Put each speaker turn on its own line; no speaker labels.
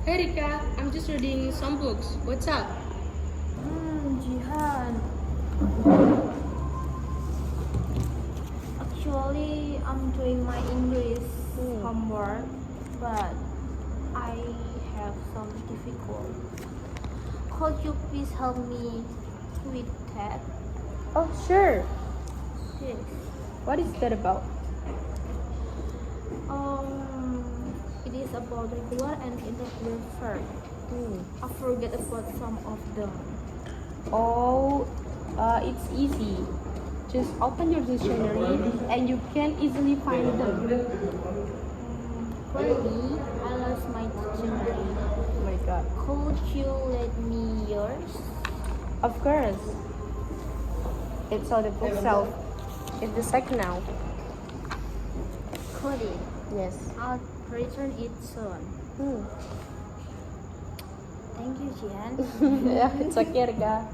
Hey Rika, I'm just reading some books. What's up?
Jihan. Actually, I'm doing my English homework, but I have some difficulty. Could you please help me with that?
Oh, sure.
Yes.
What is that about?
It is about regular and irregular verb. I forget about some of them.
Oh, it's easy. Just open your dictionary and you can easily find them.
For me, I lost my dictionary.
Oh my god.
Could you let me yours?
Of course. It's on the bookshelf. It's the second now.
Could it?
Yes.
I'll return it soon. Thank you, Jian.
Yeah, it's okay, Rika.